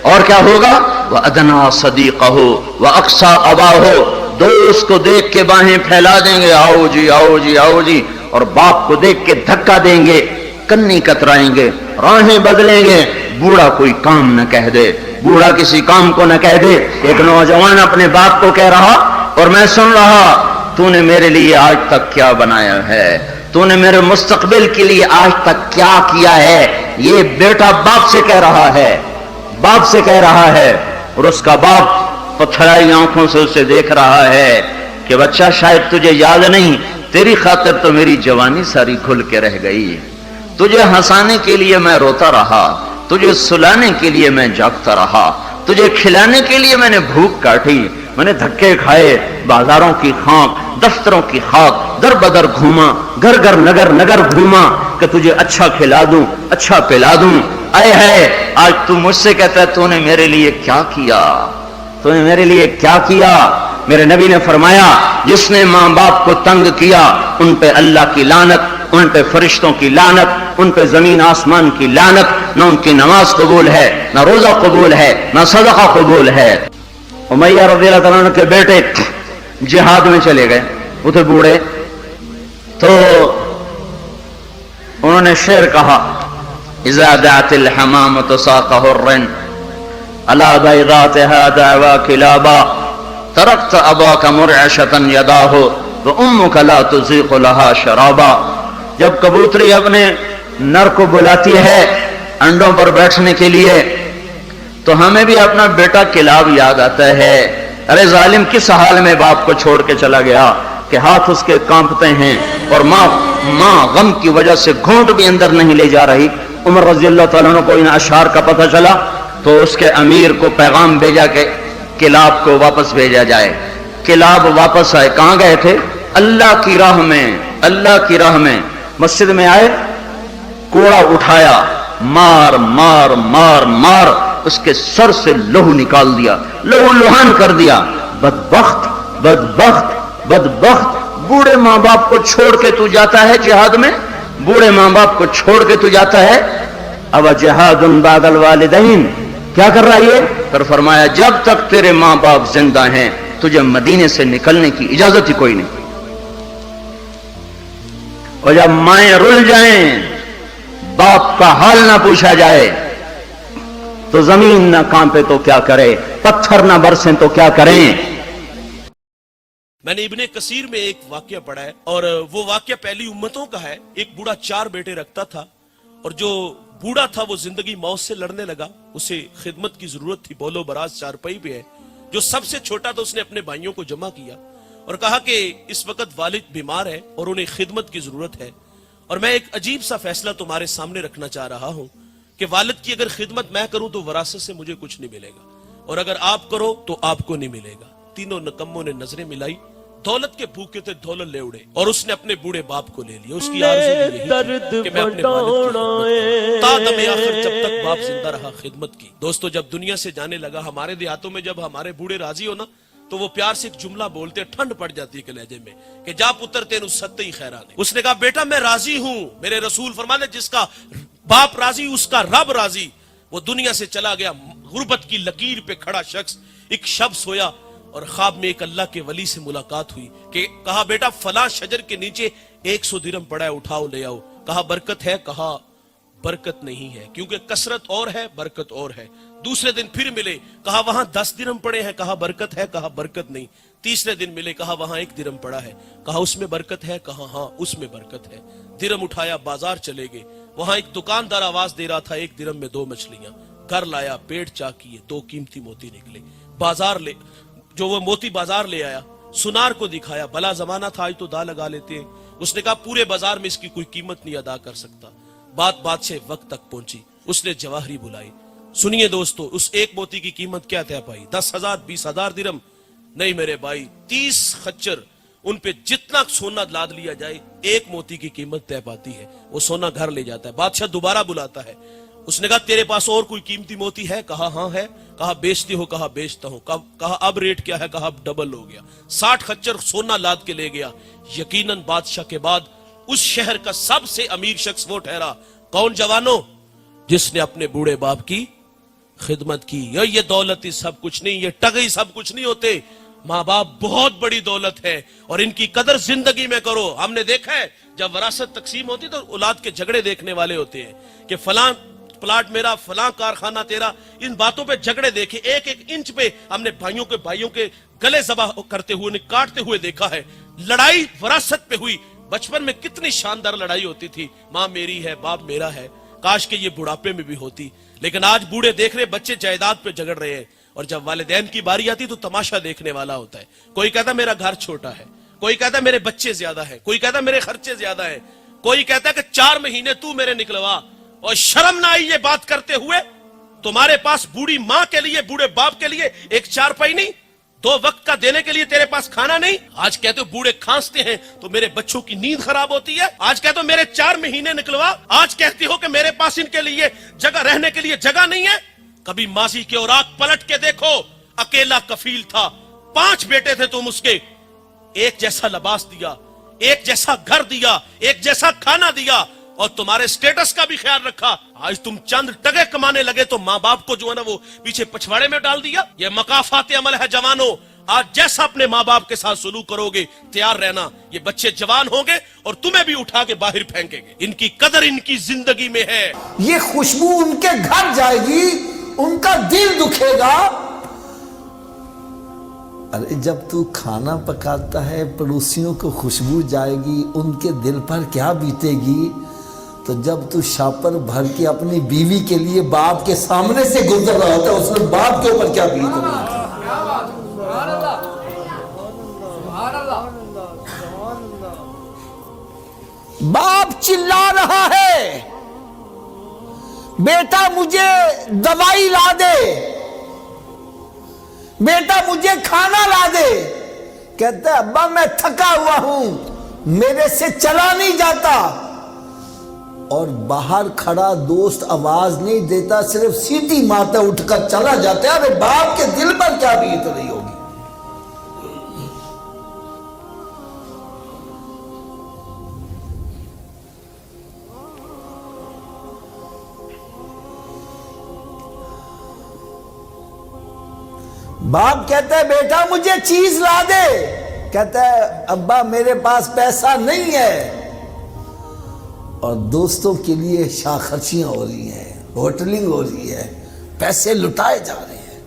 اور کیا ہوگا؟ وَأَدْنَا صَدِيقَهُ وَأَقْصَى أَبَاهُ، دوست کو دیکھ کے باہیں پھیلا دیں گے، آؤ جی آؤ جی آؤ جی، اور باپ کو دیکھ کے دھکا دیں گے، کنی کترائیں گے، راہیں بدلیں گے، بوڑھا کوئی کام نہ کہہ دے، بوڑھا کسی کام کو نہ کہہ دے۔ ایک نوجوان اپنے باپ کو کہہ رہا اور میں سن رہا، تو نے میرے لیے آج تک کیا بنایا ہے، تو نے میرے مستقبل کے لیے آج تک کیا کیا ہے۔ یہ بیٹا باپ سے کہہ رہا ہے، باپ سے کہہ رہا ہے، اور اس کا باپ پتھرائی آنکھوں سے اسے دیکھ رہا ہے کہ بچہ شاید تجھے یاد نہیں، تیری خاطر تو میری جوانی ساری کھل کے رہ گئی، تجھے ہنسانے کے لیے میں روتا رہا، تجھے سلانے کے لیے میں جاگتا رہا، تجھے کھلانے کے لیے میں نے بھوک کاٹی، میں نے دھکے کھائے، بازاروں کی خاک، دفتروں کی خاک، در بدر گھوما، گھر گھر نگر نگر گھوما کہ تجھے اچھا کھلا دوں، اچھا پلا دوں۔ اے ہے آج تو مجھ سے کہتا ہے تو نے میرے لیے کیا کیا، تو نے میرے لیے کیا کیا؟ میرے نبی نے فرمایا جس نے ماں باپ کو تنگ کیا ان پہ اللہ کی لعنت، ان پہ فرشتوں کی لعنت، ان پہ زمین آسمان کی لعنت، نہ ان کی نماز قبول ہے، نہ روزہ قبول ہے، نہ صدقہ قبول ہے۔ امیہ رضی اللہ تعالیٰ عنہ کے بیٹے جہاد میں چلے گئے، وہ تھے بوڑھے، تو انہوں نے شعر کہا، اذا دعت الحمامة ساق حر على بيضاتها دعوا كلابا تركت اباك مرعشة يداه وامك لا تزيق لها شرابا۔ جب کبوتری اپنے نر کو بلاتی ہے انڈوں پر بیٹھنے کے لیے تو ہمیں بھی اپنا بیٹا کلاب یاد آتا ہے۔ ارے ظالم کس حال میں باپ کو چھوڑ کے چلا گیا کہ ہاتھ اس کے کانپتے ہیں، اور ماں غم کی وجہ سے گھونٹ بھی اندر نہیں لے جا رہی۔ عمر رضی اللہ تعالیٰ عنہ کو ان اشعار کا پتہ چلا تو اس کے امیر کو پیغام بھیجا کہ کلاب کو واپس بھیجا جائے۔ کلاب واپس آئے، کہاں گئے تھے؟ اللہ کی راہ میں، اللہ کی راہ میں۔ مسجد میں آئے، کوڑا اٹھایا، مار مار مار مار اس کے سر سے لہو نکال دیا، لہو لہان کر دیا۔ بدبخت بدبخت بدبخت، بوڑھے ماں باپ کو چھوڑ کے تو جاتا ہے جہاد میں، بوڑھے ماں باپ کو چھوڑ کے تو جاتا ہے۔ اب جہاد بعد الوالدین، کیا کر رہا ہے یہ؟ پھر فرمایا جب تک تیرے ماں باپ زندہ ہیں تجھے مدینے سے نکلنے کی اجازت ہی کوئی نہیں، اور جب مائیں رل جائیں، باپ کا حال نہ پوچھا جائے تو زمین نہ کانپے تو کیا کرے، پتھر نہ برسیں تو کیا کریں۔ میں نے ابن کثیر میں ایک واقعہ پڑھا ہے، اور وہ واقعہ پہلی امتوں کا ہے۔ ایک بوڑھا 4 بیٹے رکھتا تھا، اور جو بوڑھا تھا وہ زندگی موت سے لڑنے لگا، اسے خدمت کی ضرورت تھی، بولو براز چارپائی پہ ہے۔ جو سب سے چھوٹا تھا اس نے اپنے بھائیوں کو جمع کیا اور کہا کہ اس وقت والد بیمار ہے اور انہیں خدمت کی ضرورت ہے، اور میں ایک عجیب سا فیصلہ تمہارے سامنے رکھنا چاہ رہا ہوں کہ والد کی اگر خدمت میں کروں تو وراثت سے مجھے کچھ نہیں ملے گا، اور اگر آپ کرو تو آپ کو نہیں ملے گا۔ تینوں نکموں نے نظریں ملائی، دولت کے بھوکے تھے، دولت لے اڑے، اور اس نے اپنے بوڑھے باپ کو لے لیا۔ اس کی آرزو یہی تھی کہ میں اپنے والد کی خدمت کروں، تا دم آخر جب تک باپ زندہ رہا خدمت کی۔ دوستو جب دنیا سے جانے لگا، ہمارے دیہاتوں میں جب ہمارے بوڑھے راضی ہو نا تو وہ پیار سے ایک جملہ بولتے، ٹھنڈ پڑ جاتی ہے کہ لہجے میں، کہ جا پتر تینو ستّ ہی خیرانے۔ اس نے کہا بیٹا میں راضی ہوں، میرے رسول فرماتے جس کا باپ راضی اس کا رب راضی۔ وہ دنیا سے چلا گیا، غربت کی لکیر پہ کھڑا شخص۔ ایک شب سویا اور خواب میں ایک اللہ کے ولی سے ملاقات ہوئی کہ کہا بیٹا فلاں شجر کے نیچے 100 درہم پڑا ہے، اٹھاؤ لے آؤ۔ کہا برکت ہے؟ کہا برکت نہیں ہے، کیونکہ کثرت اور ہے برکت اور ہے۔ دوسرے دن پھر ملے، کہا وہاں 10 درہم پڑے ہیں، کہا برکت ہے؟ کہا برکت نہیں۔ تیسرے دن ملے، کہا وہاں 1 درہم پڑا ہے، کہا اس میں برکت ہے؟ کہا ہاں اس میں برکت ہے۔ درہم اٹھایا، بازار چلے گئے، وہاں ایک دکاندار آواز دے رہا تھا 1 درہم میں 2 مچھلیاں۔ گھر لایا، پیٹ چاک کیے، 2 قیمتی موتی نکلے۔ بازار لے جو وہ موتی بازار لے آیا، سنار کو دکھایا، بلا زمانہ تھا آج تو دا لگا لیتے ہیں۔ اس نے کہا پورے بازار میں اس کی کوئی قیمت نہیں ادا کر سکتا۔ بات سے وقت تک پہنچی، اس نے جواہری بلائی۔ سنیے دوستو، اس 1 موتی کی قیمت کیا طے پائی؟ 10,000 20,000 درہم؟ نہیں میرے بھائی، 30 خچر، ان پہ جتنا سونا لاد لیا جائے 1 موتی کی قیمت طے پاتی ہے۔ وہ سونا گھر لے جاتا ہے، بادشاہ دوبارہ بلاتا ہے۔ اس نے کہا تیرے پاس اور کوئی قیمتی موتی ہے؟ کہا ہاں ہے۔ کہا بیچتے ہو؟ کہا بیچتا ہوں۔ کہا اب ریٹ کیا ہے؟ کہا اب ڈبل ہو گیا۔ 60 خچر سونا لاد کے لے گیا۔ یقیناً بادشاہ کے بعد اس شہر کا سب سے امیر شخص وہ ٹھہرا۔ کون جوانوں؟ جس نے اپنے بوڑھے باپ کی خدمت کی. یہ دولت ہی سب کچھ نہیں, یہ ٹگئی سب کچھ نہیں ہوتے. ماں باپ بہت بڑی دولت ہے اور ان کی قدر زندگی میں کرو. ہم نے دیکھا ہے جب وراثت تقسیم ہوتی تو اولاد کے جھگڑے دیکھنے والے ہوتے ہیں کہ فلاں پلاٹ میرا, فلاں کارخانہ تیرا. ان باتوں پہ جھگڑے دیکھے, ایک ایک انچ پہ ہم نے بھائیوں کے گلے ذبح کرتے ہوئے, انہیں کاٹتے ہوئے دیکھا ہے. لڑائی وراثت پہ ہوئی. بچپن میں کتنی شاندار لڑائی ہوتی تھی, ماں میری ہے باپ میرا ہے. کاش کہ یہ بڑھاپے میں بھی ہوتی. لیکن آج بوڑھے دیکھ رہے بچے جائیداد پہ جھگڑ رہے ہیں, اور جب والدین کی باری آتی تو تماشا دیکھنے والا ہوتا ہے. کوئی کہتا میرا گھر چھوٹا ہے, کوئی کہتا میرے بچے زیادہ ہیں, کوئی کہتا میرے خرچے زیادہ ہیں, کوئی کہتا کہ 4 مہینے تو میرے نکلوا. اور شرم نہ آئی یہ بات کرتے ہوئے؟ تمہارے پاس بوڑھی ماں کے لیے, بوڑھے باپ کے لیے ایک چارپائی نہیں, 2 وقت کا دینے کے لیے تیرے پاس کھانا نہیں. آج کہتے ہو بوڑھے کھانستے ہیں تو میرے بچوں کی نیند خراب ہوتی ہے. آج کہتے ہو میرے 4 مہینے نکلوا. آج کہتی ہو کہ میرے پاس ان کے لیے جگہ, رہنے کے لیے جگہ نہیں ہے. کبھی ماضی کے اوراق پلٹ کے دیکھو. اکیلا کفیل تھا, 5 بیٹے تھے تم اس کے. ایک جیسا لباس دیا, ایک جیسا گھر دیا, ایک جیسا کھانا دیا, اور تمہارے سٹیٹس کا بھی خیال رکھا. آج تم چند ٹگے کمانے لگے تو ماں باپ کو جو ہے نا وہ پیچھے پچھواڑے میں ڈال دیا. یہ مکافات عمل ہے جوانوں. آج جیسا اپنے ماں باپ کے ساتھ سلوک کرو گے تیار رہنا, یہ بچے جوان ہوں گے اور تمہیں بھی اٹھا کے باہر پھینکیں گے. ان کی قدر ان کی زندگی میں ہے. یہ خوشبو ان کے گھر جائے گی, ان کا دل دکھے گا. ارے جب تو کھانا پکاتا ہے, پڑوسیوں کو خوشبو جائے گی, ان کے دل پر کیا بیتے گی. تو جب تو شاپر بھر کے اپنی بیوی کے لیے باپ کے سامنے سے گزر رہا ہوتا ہے, اس میں باپ کے اوپر کیا بیت رہی ہے. باپ چلا رہا ہے, بیٹا مجھے دوائی لا دے, بیٹا مجھے کھانا لا دے. کہتا ہے ابا میں تھکا ہوا ہوں, میرے سے چلا نہیں جاتا. اور باہر کھڑا دوست آواز نہیں دیتا, صرف سیٹی مارتا اٹھ کر چلا جاتا ہے. ارے باپ کے دل پر کیا بیت رہی ہوگی. باپ کہتا ہے بیٹا مجھے چیز لا دے. کہتا ہے ابا میرے پاس پیسہ نہیں ہے. اور دوستوں کے لیے شاہ خرچیاں ہو رہی ہیں, ہوٹلنگ ہو رہی ہے, پیسے لٹائے جا رہے ہیں.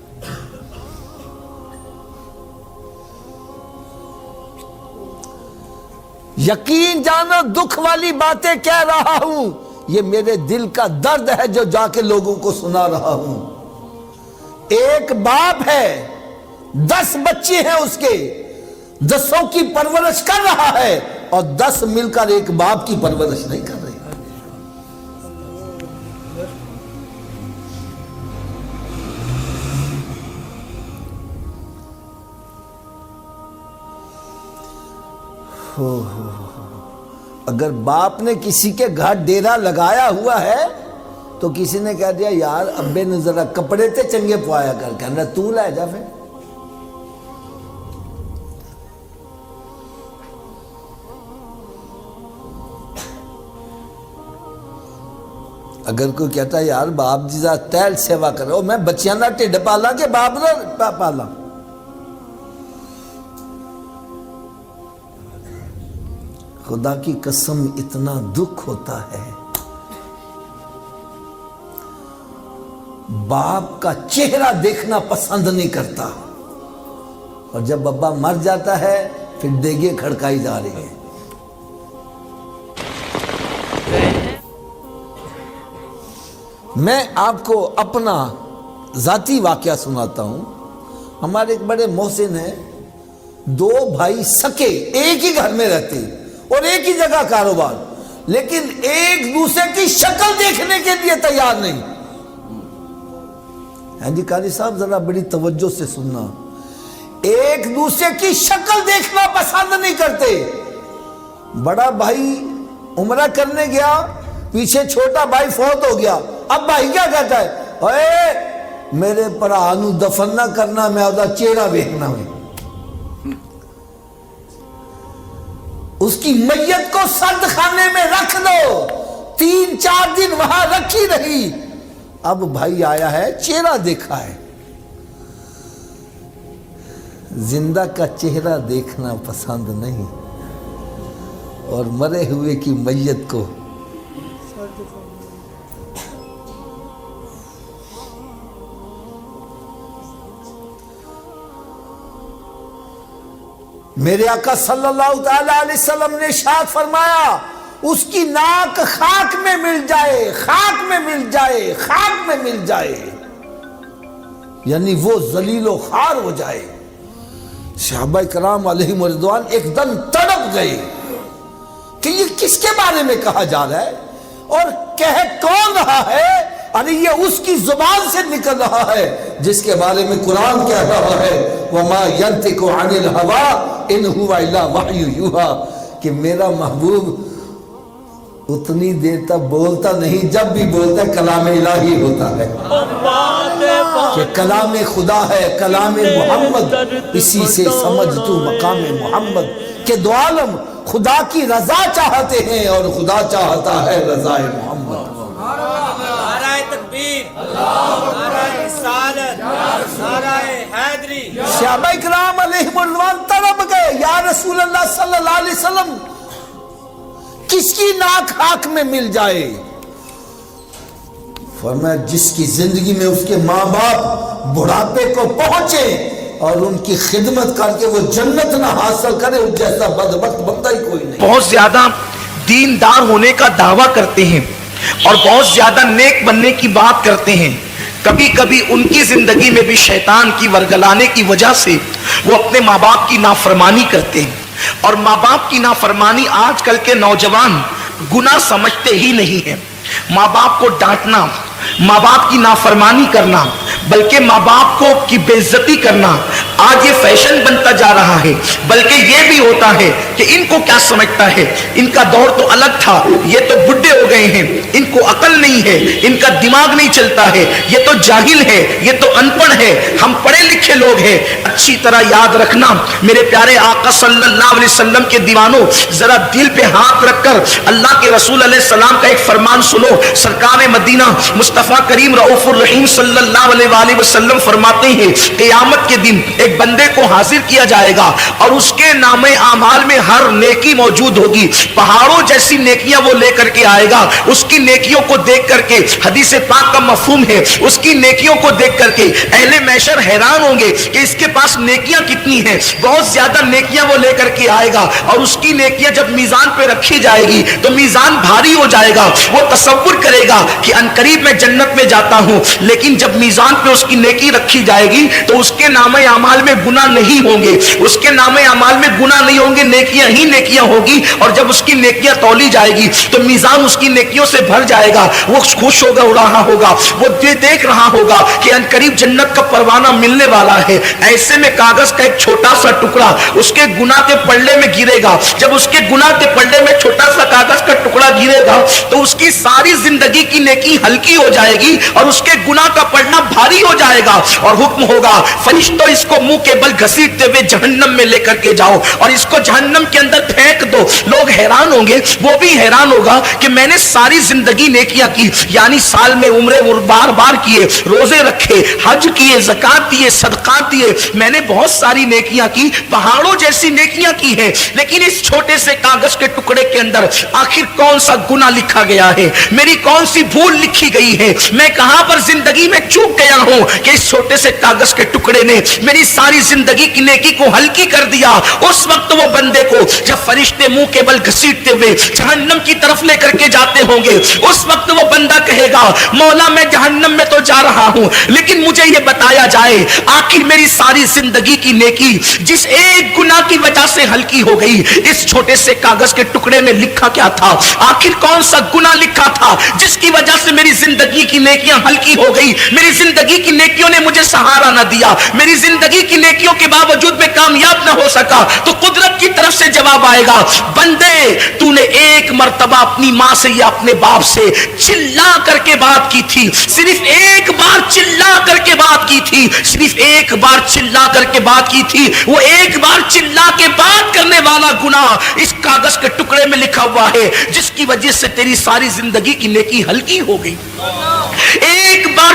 یقین جانو دکھ والی باتیں کہہ رہا ہوں, یہ میرے دل کا درد ہے جو جا کے لوگوں کو سنا رہا ہوں. ایک باپ ہے, 10 بچے ہیں اس کے, 10 کی پرورش کر رہا ہے, اور 10 مل کر ایک باپ کی پرورش نہیں کر رہے. اگر باپ نے کسی کے گھر ڈیرا لگایا ہوا ہے تو کسی نے کہہ دیا یار ابے نے ذرا کپڑے تے چنگے پوایا کر, کہنا تو لائے جا. پھر اگر کوئی کہتا ہے یار باپ جی ذرا تیل سیوا کرو, میں بچیاں نہ ٹھڈ پالا کہ باپ نہ پالا. خدا کی قسم اتنا دکھ ہوتا ہے. باپ کا چہرہ دیکھنا پسند نہیں کرتا, اور جب ابا مر جاتا ہے پھر دیگیں کھڑکائی جا رہی ہیں. میں آپ کو اپنا ذاتی واقعہ سناتا ہوں. ہمارے ایک بڑے محسن ہیں, 2 بھائی سکے ایک ہی گھر میں رہتے اور ایک ہی جگہ کاروبار, لیکن ایک دوسرے کی شکل دیکھنے کے لیے تیار نہیں. ہاں جی قاری صاحب ذرا بڑی توجہ سے سننا. ایک دوسرے کی شکل دیکھنا پسند نہیں کرتے. بڑا بھائی عمرہ کرنے گیا, پیچھے چھوٹا بھائی فوت ہو گیا. اب بھائی کیا کہتا ہے, اے میرے پرا نو دفن نہ کرنا, میں ادا چہرہ دیکھنا ہے. اس کی میت کو سرد خانے میں رکھ دو, 3-4 دن وہاں رکھی رہی. اب بھائی آیا ہے چہرہ دیکھا ہے، زندہ کا چہرہ دیکھنا پسند نہیں، اور مرے ہوئے کی میت کو میرے آقا صلی اللہ تعالی علیہ وسلم نے ارشاد فرمایا اس کی ناک خاک میں مل جائے، خاک میں مل جائے، خاک میں مل جائے، یعنی وہ ذلیل و خوار ہو جائے۔ صحابہ کرام علیہم رضوان ایک دم تڑپ گئے کہ یہ کس کے بارے میں کہا جا رہا ہے اور کہہ کون رہا ہے؟ ارے یہ اس کی زبان سے نکل رہا ہے جس کے بارے میں قرآن کہہ رہا ہے وَمَا يَنْتِقُ عَنِ الْهَوَىٰ إِنْ هُوَ إِلَّا وَحْيٌ يُوحَىٰ، کہ میرا محبوب اتنی دیر تک بولتا نہیں، جب بھی بولتا ہے کلام الہی ہوتا ہے، کہ کلام خدا ہے، کلام محمد، اسی سے سمجھ تو مقام محمد، کہ دو عالم خدا کی رضا چاہتے ہیں اور خدا چاہتا ہے رضا محمد۔ نعرہ تکبیر، نعرہ رسالت، نعرہ حیدری۔ صحابہ کرام علیہم رضوان تڑپ گئے، یا رسول اللہ صلی اللہ علیہ وسلم کس کی ناک خاک میں مل جائے؟ فرمایا جس کی زندگی میں اس کے ماں باپ بڑھاپے کو پہنچے اور ان کی خدمت کر کے وہ جنت نہ حاصل کرے، اس جیسا بدبخت بندہ ہی کوئی نہیں۔ بہت زیادہ دیندار ہونے کا دعویٰ کرتے ہیں اور بہت زیادہ نیک بننے کی بات کرتے ہیں، کبھی کبھی ان کی زندگی میں بھی شیطان کی ورگلانے کی وجہ سے وہ اپنے ماں باپ کی نافرمانی کرتے ہیں، اور ماں باپ کی نافرمانی آج کل کے نوجوان گناہ سمجھتے ہی نہیں ہیں۔ ماں باپ کو ڈانٹنا، ماں باپ کی نافرمانی کرنا، بلکہ ماں باپ کو کی بے عزتی کرنا آج یہ فیشن بنتا جا رہا ہے۔ بلکہ یہ بھی ہوتا ہے کہ ان کو کیا سمجھتا ہے، ان کا دور تو الگ تھا، یہ تو بڈھے ہو گئے ہیں، ان کو عقل نہیں ہے، ان کا دماغ نہیں چلتا ہے، یہ تو جاہل ہے، یہ تو ان پڑھ ہے، ہم پڑھے لکھے لوگ ہیں۔ اچھی طرح یاد رکھنا میرے پیارے آقا صلی اللہ علیہ وسلم کے دیوانوں، ذرا دل پہ ہاتھ رکھ کر اللہ کے رسول علیہ السلام کا ایک فرمان سنو۔ سرکار مدینہ مصطفیٰ کریم رؤوف الرحیم صلی اللہ علیہ وآلہ وسلم فرماتے ہیں قیامت کے دن ایک بندے کو حاضر کیا جائے گا اور اس کے نام اعمال میں ہر نیکی موجود ہوگی، پہاڑوں جیسی نیکیاں وہ لے کر کے آئے گا۔ اس کی نیکیوں کو دیکھ کر کے حدیث پاک کا مفہوم ہے، اس کی نیکیوں کو دیکھ کر کے اہل محشر حیران ہوں گے کہ اس کے پاس نیکیاں کتنی ہیں۔ بہت زیادہ نیکیاں وہ لے کر کے آئے گا اور اس کی نیکیاں جب میزان پہ رکھی جائے گی تو میزان بھاری ہو جائے گا۔ وہ تصور کرے گا کہ انقریب میں جنت میں جاتا ہوں، لیکن جب میزان پہ اس کی نیکی رکھی جائے گی تو اس کے نام اعمال میں گناہ نہیں ہوں گے، اس کے نام اعمال میں گناہ نہیں ہوں گے، نیکیاں ہی نیکیاں ہوگی۔ اور جب اس کی نیکیاں تولی جائے گی تو میزان اس کی نیکیوں سے بھر جائے گا۔ وہ خوش ہوگا، رہا ہوگا، وہ دیکھ رہا ہوگا کہ انقریب جنت کا پروانہ ملنے والا ہے۔ ایسے میں کاغذ کا ایک چھوٹا سا ٹکڑا اس کے گناہ کے پلڑے میں گرے گا۔ جب اس کے گناہ کے پلڑے میں چھوٹا سا کاغذ کا ٹکڑا گرے گا تو اس کی ساری زندگی کی نیکی ہلکی ہو جائے گی اور اس کے گناہ کا پڑنا بھاری ہو جائے گا، اور حکم ہوگا فرشتوں اس کو منہ کے بل گھسیٹتے ہوئے جہنم میں لے کر کے جاؤ اور اس کو جہنم کے اندر پھینک دو۔ لوگ حیران ہوں گے، وہ بھی حیران ہوگا کہ میں نے ساری زندگی نیکیاں کی، یعنی سال میں عمرے بار بار کیے، روزے رکھے، حج کیے، زکات دیے، صدقات دیے، میں نے بہت ساری نیکیاں کی، پہاڑوں جیسی نیکیاں کی ہیں، لیکن اس چھوٹے سے کاغذ کے ٹکڑے کے اندر آخر کون سا گناہ لکھا گیا ہے، میری کون سی بھول لکھی گئی ہے، میں کہاں پر زندگی میں چوک گیا ہوں کہ اس چھوٹے سے کاغذ کے ٹکڑے نے میری ساری زندگی کی نیکی کو ہلکی کر دیا۔ اس وقت وہ بندے کو جب فرشتے منہ کے بل گھسیٹتے ہوئے جہنم کی طرف لے کر کے جاتے ہوں گے، اس وقت وہ بندہ کہے گا مولا میں جہنم میں تو جا رہا ہوں، لیکن مجھے یہ بتایا جائے آخر میری ساری زندگی کی نیکی جس ایک گناہ کی وجہ سے ہلکی ہو گئی، اس چھوٹے سے کاغذ کے ٹکڑے میں لکھا کیا تھا؟ آخر کون سا گناہ لکھا تھا جس کی وجہ سے میری زندگی کی نیکیاں ہلکی ہو گئی، میری زندگی کی نیکیوں نے مجھے سہارا نہ دیا، میری زندگی کی نیکیوں کے باوجود میں کامیاب نہ ہو سکا؟ تو قدرت کی طرف سے جواب آئے گا بندے تو نے ایک مرتبہ اپنی ماں سے یا اپنے باپ سے چلا کر کے بات کی تھی، صرف ایک بار چلا کر کے بات کی تھی، صرف ایک بار چلا کر کے بات کی تھی، وہ ایک بار چلا کے بات کرنے والا گناہ اس کاغذ کے ٹکڑے میں لکھا ہوا ہے جس کی وجہ سے تیری ساری زندگی کی نیکی ہلکی ہو گئی۔ ایک